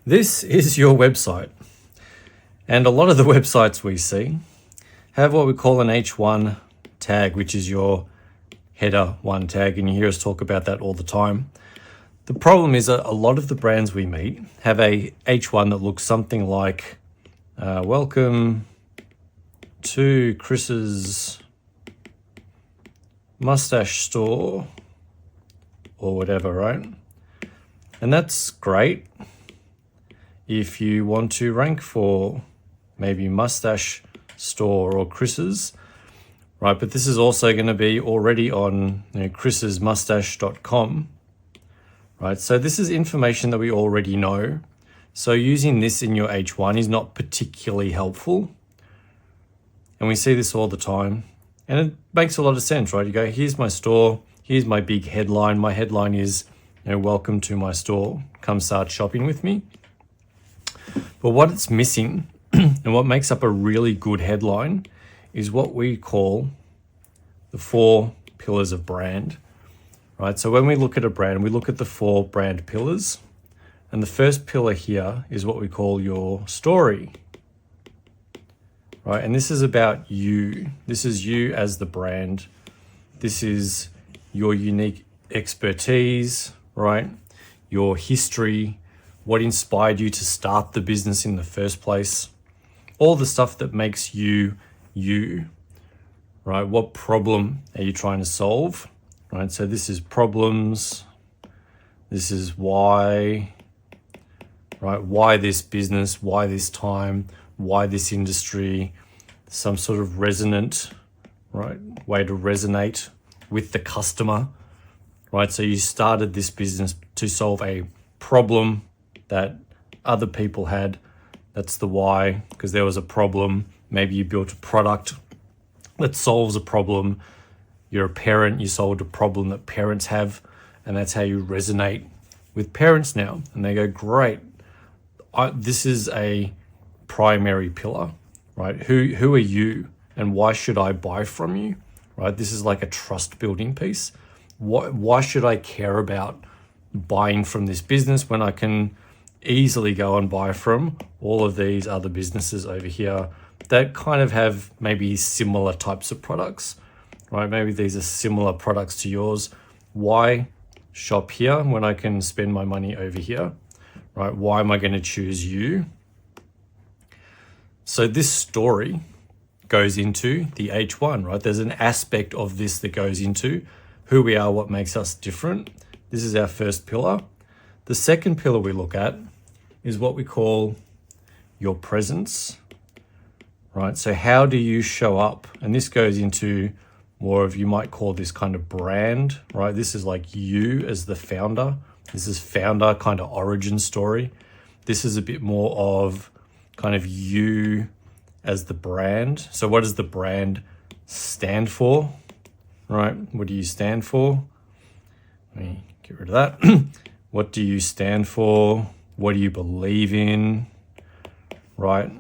This is your website, and a lot of the websites we see have what we call an H1 tag, which is your header 1 tag, and you hear us talk about that all the time. The problem is that a lot of the brands we meet have a H1 that looks something like welcome to Chris's mustache store or whatever, right? And that's great if you want to rank for maybe mustache store or Chris's, right? But this is also going to be already on chrissmustache.com, right? So this is information that we already know. So using this in your H1 is not particularly helpful. And we see this all the time. And it makes a lot of sense, right? You go, here's my store, here's my big headline. My headline is, welcome to my store. Come start shopping with me. But what it's missing and what makes up a really good headline is what we call the 4 pillars of brand, right? So when we look at a brand, we look at the 4 brand pillars. And the first pillar here is what we call your story, right? And this is about you. This is you as the brand. This is your unique expertise, right? Your history, what inspired you to start the business in the first place, all the stuff that makes you, you, right? What problem are you trying to solve, right? So this is problems. This is why, right? Why this business? Why this time? Why this industry? Some sort of resonant, right? Way to resonate with the customer, right? So you started this business to solve a problem that other people had. That's the why, because there was a problem. Maybe you built a product that solves a problem. You're a parent, you solved a problem that parents have, and that's how you resonate with parents now. And they go, great, this is a primary pillar, right? Who are you and why should I buy from you, right? This is like a trust building piece. Why should I care about buying from this business when I can easily go and buy from all of these other businesses over here that kind of have maybe similar types of products, right? Maybe these are similar products to yours. Why shop here when I can spend my money over here, right? Why am I going to choose you? So this story goes into the H1, right? There's an aspect of this that goes into who we are, what makes us different. This is our first pillar. The second pillar we look at is what we call your presence, right? So how do you show up? And this goes into more of, you might call this kind of brand, right? This is like you as the founder. This is founder kind of origin story. This is a bit more of kind of you as the brand. So what does the brand stand for, right? What do you stand for? Let me get rid of that. What do you stand for? What do you believe in, right?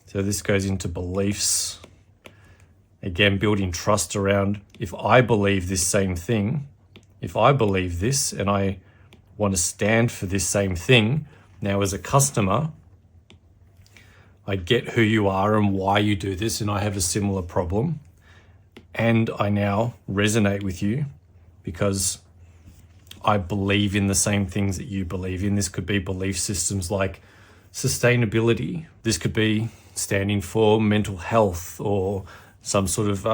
So this goes into beliefs. Again, building trust around, if I believe this same thing, if I believe this and I want to stand for this same thing, now as a customer, I get who you are and why you do this, and I have a similar problem. And I now resonate with you because I believe in the same things that you believe in. This could be belief systems like sustainability. This could be standing for mental health or some sort of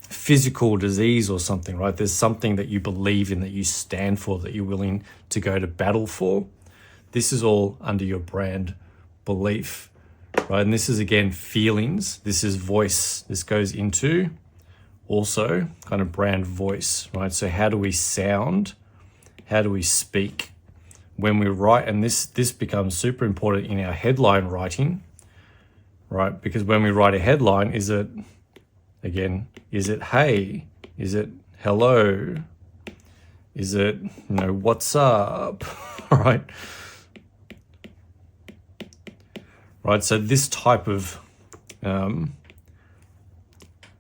physical disease or something, right? There's something that you believe in, that you stand for, that you're willing to go to battle for. This is all under your brand belief, right? And this is, again, feelings. This is voice. This goes into also kind of brand voice, right? So how do we sound? How do we speak when we write? And this becomes super important in our headline writing, right? Because when we write a headline, is it hey? Is it hello? Is it, what's up? Right? Right, so this type of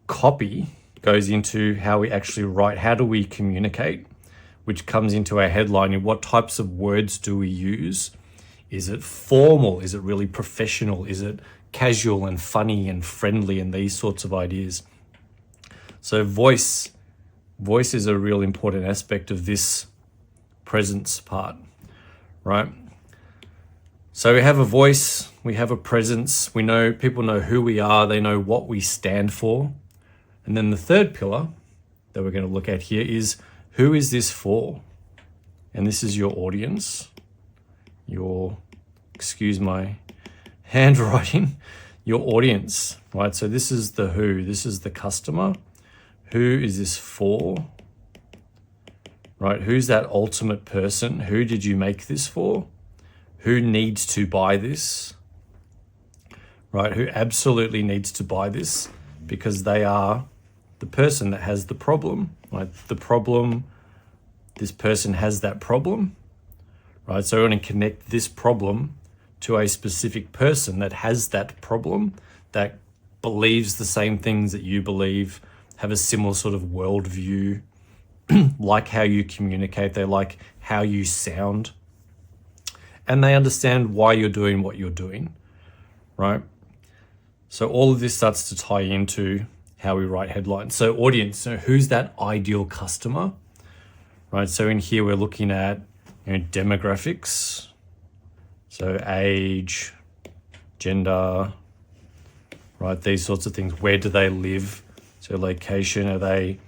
copy goes into how we actually write. How do we communicate? Which comes into our headline. And what types of words do we use Is it formal? Is it really professional? Is it casual and funny and friendly and these sorts of ideas? So voice is a real important aspect of this presence part, right? So we have a voice, we have a presence, people know who we are, they know what we stand for. And then the third pillar that we're going to look at here is, who is this for? And this is your audience, excuse my handwriting, your audience, right? So this is the who, this is the customer. Who is this for? Right? Who's that ultimate person? Who did you make this for? Who needs to buy this? Right? Who absolutely needs to buy this because they are the person that has the problem, right? This person has that problem, right? So we're going to connect this problem to a specific person that has that problem, that believes the same things that you believe, have a similar sort of worldview, like how you communicate, they like how you sound, and they understand why you're doing what you're doing, right? So all of this starts to tie into how we write headlines. So audience, so who's that ideal customer, right? So in here, we're looking at demographics. So age, gender, right? These sorts of things. Where do they live? So location, are they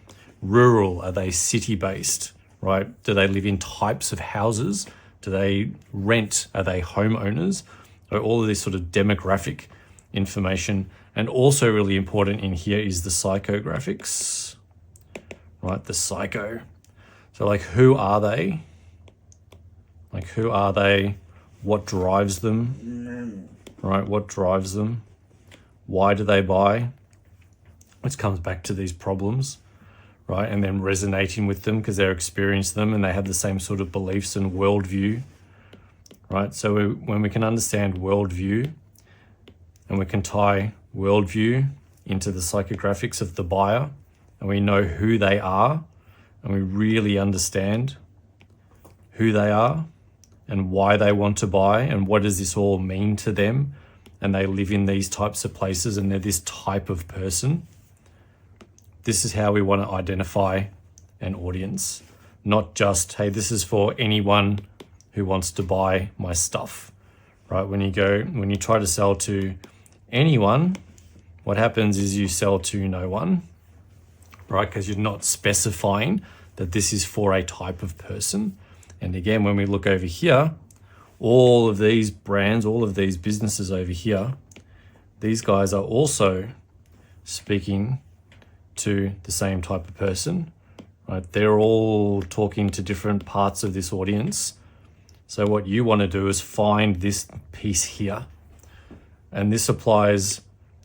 rural? Are they city-based, right? Do they live in types of houses? Do they rent? Are they homeowners? So all of this sort of demographic information. And also really important in here is the psychographics, right? The psycho. So like, who are they? Like, who are they? What drives them, right? What drives them? Why do they buy? Which comes back to these problems, right? And then resonating with them because they're experiencing them and they have the same sort of beliefs and worldview, right? So when we can understand worldview and we can tie worldview into the psychographics of the buyer, and we know who they are, and we really understand who they are and why they want to buy and what does this all mean to them, and they live in these types of places and they're this type of person. This is how we want to identify an audience, not just, hey, this is for anyone who wants to buy my stuff, right? When you try to sell to anyone, what happens is you sell to no one, right? Because you're not specifying that this is for a type of person. And again, when we look over here, all of these brands, all of these businesses over here, these guys are also speaking to the same type of person, right? They're all talking to different parts of this audience. So what you want to do is find this piece here. And this applies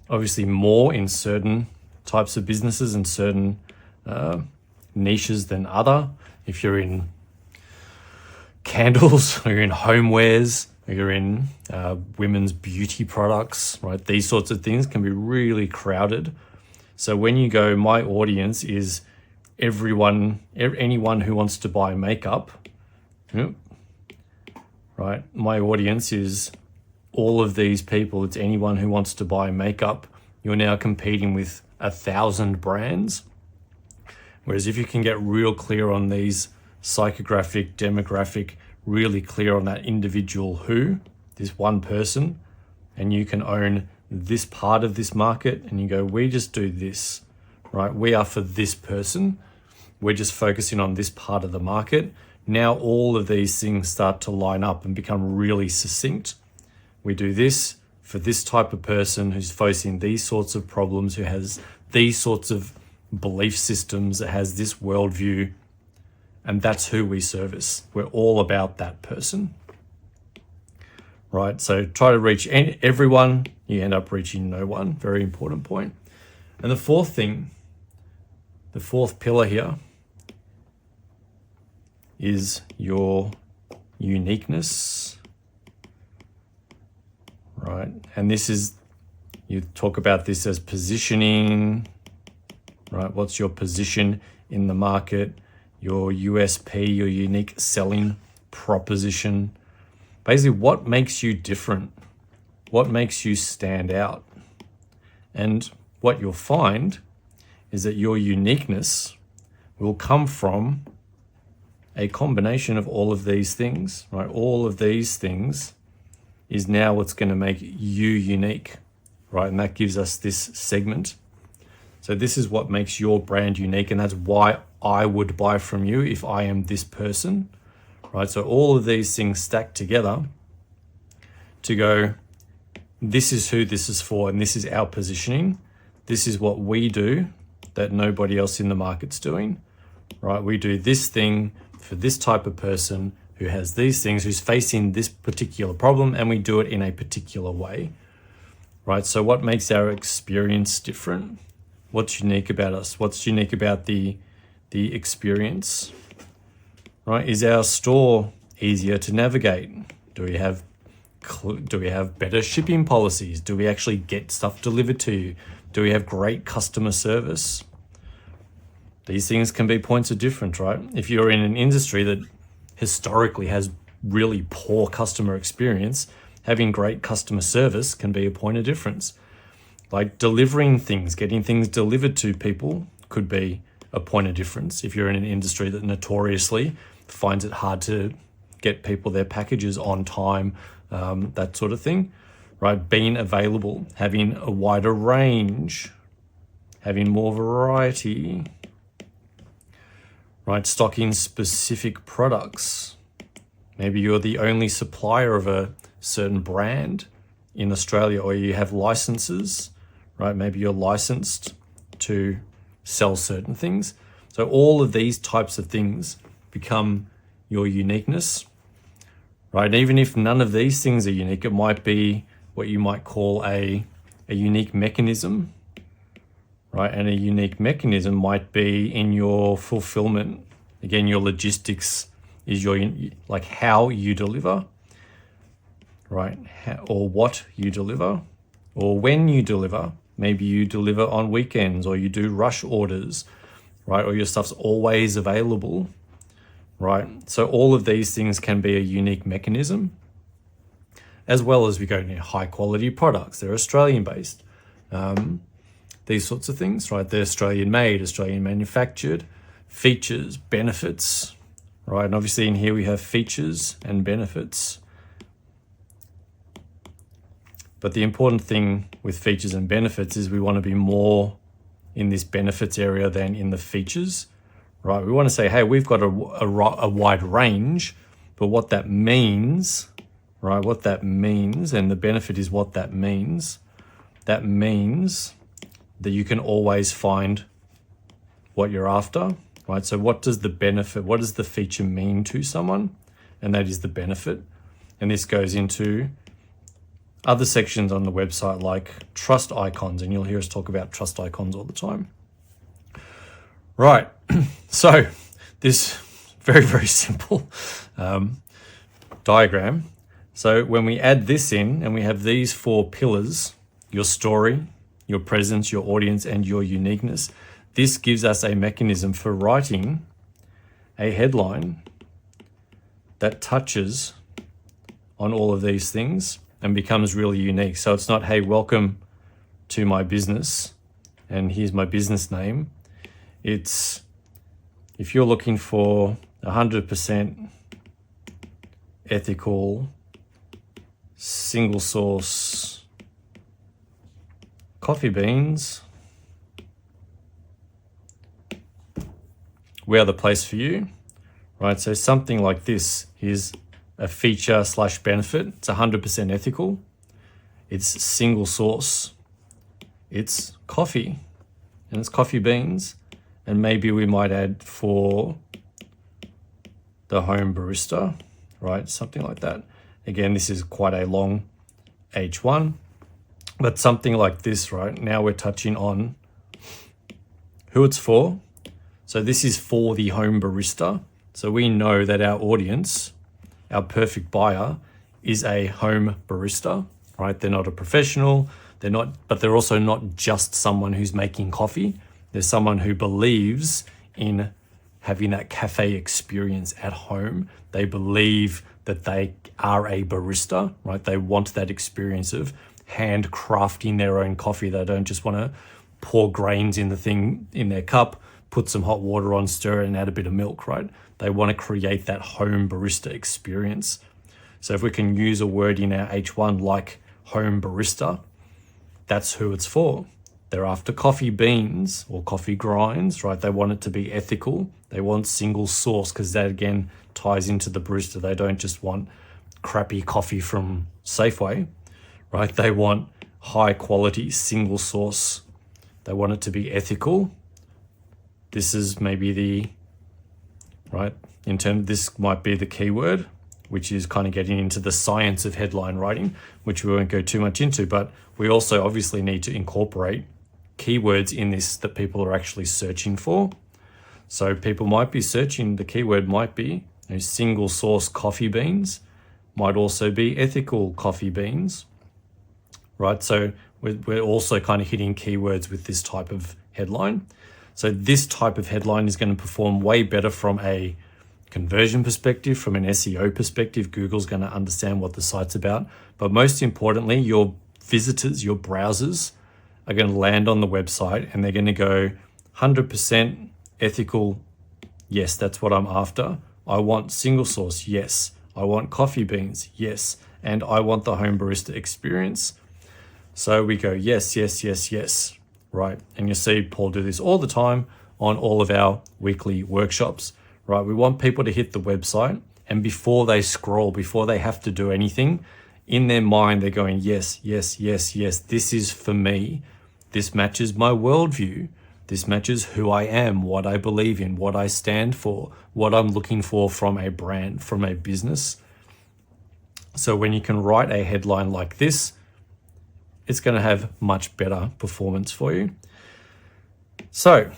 obviously more in certain types of businesses and certain niches than other. If you're in candles, or you're in homewares, or you're in women's beauty products, right? These sorts of things can be really crowded. So when you go, my audience is anyone who wants to buy makeup, right? My audience is all of these people. It's anyone who wants to buy makeup. You're now competing with 1,000 brands. Whereas if you can get real clear on these psychographic, demographic, really clear on that individual who, this one person, and you can own this part of this market, and you go, we just do this, right? We are for this person. We're just focusing on this part of the market. Now all of these things start to line up and become really succinct. We do this for this type of person who's facing these sorts of problems, who has these sorts of belief systems, that has this worldview, and that's who we service. We're all about that person, right? So try to reach everyone, you end up reaching no one. Very important point. And the fourth pillar here is your uniqueness, right? And this is, you talk about this as positioning, right? What's your position in the market? Your USP, your unique selling proposition, Basically, what makes you different? What makes you stand out? And what you'll find is that your uniqueness will come from a combination of all of these things, right? All of these things is now what's going to make you unique, right? And that gives us this segment. So this is what makes your brand unique, and that's why I would buy from you if I am this person, right? So all of these things stack together to go, this is who this is for, and this is our positioning. This is what we do that nobody else in the market's doing, right? We do this thing for this type of person who has these things, who's facing this particular problem, and we do it in a particular way, right? So what makes our experience different? What's unique about us? What's unique about the experience, right? Is our store easier to navigate? Do we have better shipping policies? Do we actually get stuff delivered to you? Do we have great customer service? These things can be points of difference, right? If you're in an industry that historically has really poor customer experience, having great customer service can be a point of difference. Like delivering things, getting things delivered to people could be a point of difference if you're in an industry that notoriously finds it hard to get people their packages on time, that sort of thing, right? Being available, having a wider range, having more variety, right? Stocking specific products. Maybe you're the only supplier of a certain brand in Australia, or you have licenses, right? Maybe you're licensed to sell certain things. So all of these types of things become your uniqueness, right? And even if none of these things are unique, it might be what you might call a unique mechanism, right? And a unique mechanism might be in your fulfillment. Again, your logistics is like how you deliver, right? Or what you deliver, or when you deliver. Maybe you deliver on weekends, or you do rush orders, right? Or your stuff's always available, right? So all of these things can be a unique mechanism, as well as we go to high quality products. They're Australian based. These sorts of things, right? They're Australian made, Australian manufactured, features, benefits, right? And obviously in here we have features and benefits. But the important thing with features and benefits is we want to be more in this benefits area than in the features, right? We want to say, hey, we've got a wide range, but what that means, right? What that means, and the benefit is what that means. That means that you can always find what you're after, right? So what does the benefit, what does the feature mean to someone? And that is the benefit. And this goes into other sections on the website like trust icons, and you'll hear us talk about trust icons all the time. Right, so this very, very simple diagram. So when we add this in and we have these 4 pillars, your story, your presence, your audience, and your uniqueness, this gives us a mechanism for writing a headline that touches on all of these things and becomes really unique. So it's not, hey, welcome to my business and here's my business name. It's, if you're looking for 100% ethical, single source coffee beans, we are the place for you, right? So something like this is a feature / benefit. It's 100% ethical. It's single source. It's coffee, and it's coffee beans. And maybe we might add for the home barista, right? Something like that. Again, this is quite a long H1, but something like this, right? Now we're touching on who it's for. So this is for the home barista. So we know that our audience, our perfect buyer, is a home barista, right? They're not a professional, but they're also not just someone who's making coffee. There's someone who believes in having that cafe experience at home. They believe that they are a barista, right? They want that experience of handcrafting their own coffee. They don't just want to pour grains in the thing in their cup, put some hot water on, stir it, and add a bit of milk, right? They want to create that home barista experience. So if we can use a word in our H1 like home barista, that's who it's for. They're after coffee beans or coffee grinds, right? They want it to be ethical. They want single source, because that again ties into the barista. They don't just want crappy coffee from Safeway, right? They want high quality single source. They want it to be ethical. This is maybe this might be the keyword, which is kind of getting into the science of headline writing, which we won't go too much into, but we also obviously need to incorporate keywords in this that people are actually searching for. So people might be searching, the keyword might be single source coffee beans, might also be ethical coffee beans, right? So we're also kind of hitting keywords with this type of headline. So this type of headline is going to perform way better from a conversion perspective, from an SEO perspective. Google's going to understand what the site's about. But most importantly, your visitors, your browsers are going to land on the website and they're going to go 100% ethical. Yes, that's what I'm after. I want single source. Yes. I want coffee beans. Yes. And I want the home barista experience. So we go, yes, yes, yes, yes. Right. And you see Paul do this all the time on all of our weekly workshops, right? We want people to hit the website, and before they scroll, before they have to do anything, in their mind, they're going, yes, yes, yes, yes. This is for me. This matches my worldview. This matches who I am, what I believe in, what I stand for, what I'm looking for from a brand, from a business. So when you can write a headline like this, it's going to have much better performance for you. So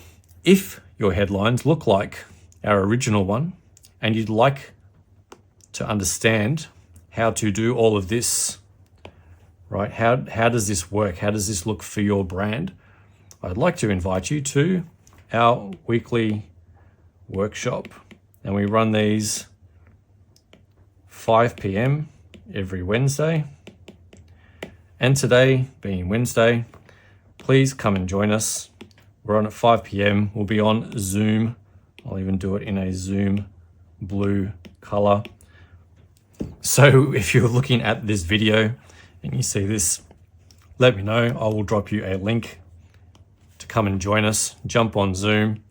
if your headlines look like our original one and you'd like to understand how to do all of this, right? How does this work? How does this look for your brand? I'd like to invite you to our weekly workshop, and we run these 5 p.m. every Wednesday. And today, being Wednesday, please come and join us. We're on at 5 p.m. We'll be on Zoom. I'll even do it in a Zoom blue color. So if you're looking at this video and you see this, let me know. I will drop you a link to come and join us, jump on Zoom,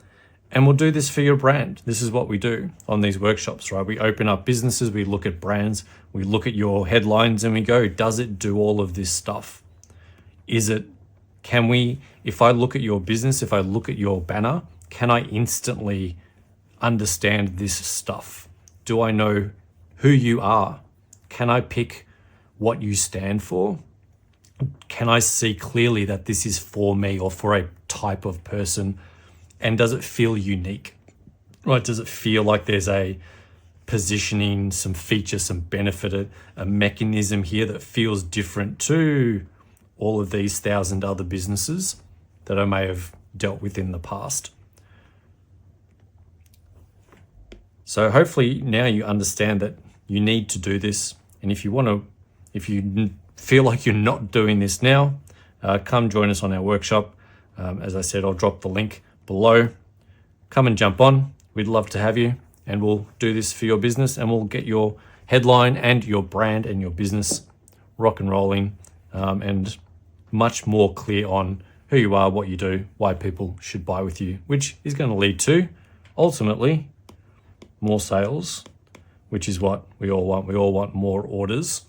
and we'll do this for your brand. This is what we do on these workshops, right? We open up businesses, we look at brands, we look at your headlines and we go, does it do all of this stuff? If I look at your business, if I look at your banner, can I instantly understand this stuff? Do I know who you are? Can I pick what you stand for? Can I see clearly that this is for me or for a type of person? And does it feel unique? Right? Does it feel like there's a positioning, some feature, some benefit, a mechanism here that feels different to all of these 1,000 other businesses that I may have dealt with in the past? So hopefully now you understand that you need to do this. And if you feel like you're not doing this now, come join us on our workshop. As I said, I'll drop the link below. Come and jump on. We'd love to have you, and we'll do this for your business, and we'll get your headline and your brand and your business rock and rolling, and much more clear on who you are, what you do, why people should buy with you, which is going to lead to ultimately more sales, which is what we all want. We all want more orders.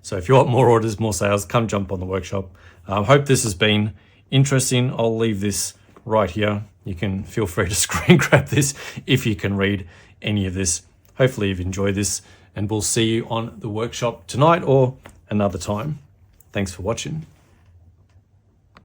So if you want more orders, more sales, come jump on the workshop. Hope this has been interesting. I'll leave this right here. You can feel free to screen grab this if you can read any of this. Hopefully you've enjoyed this, and we'll see you on the workshop tonight or another time. Thanks for watching.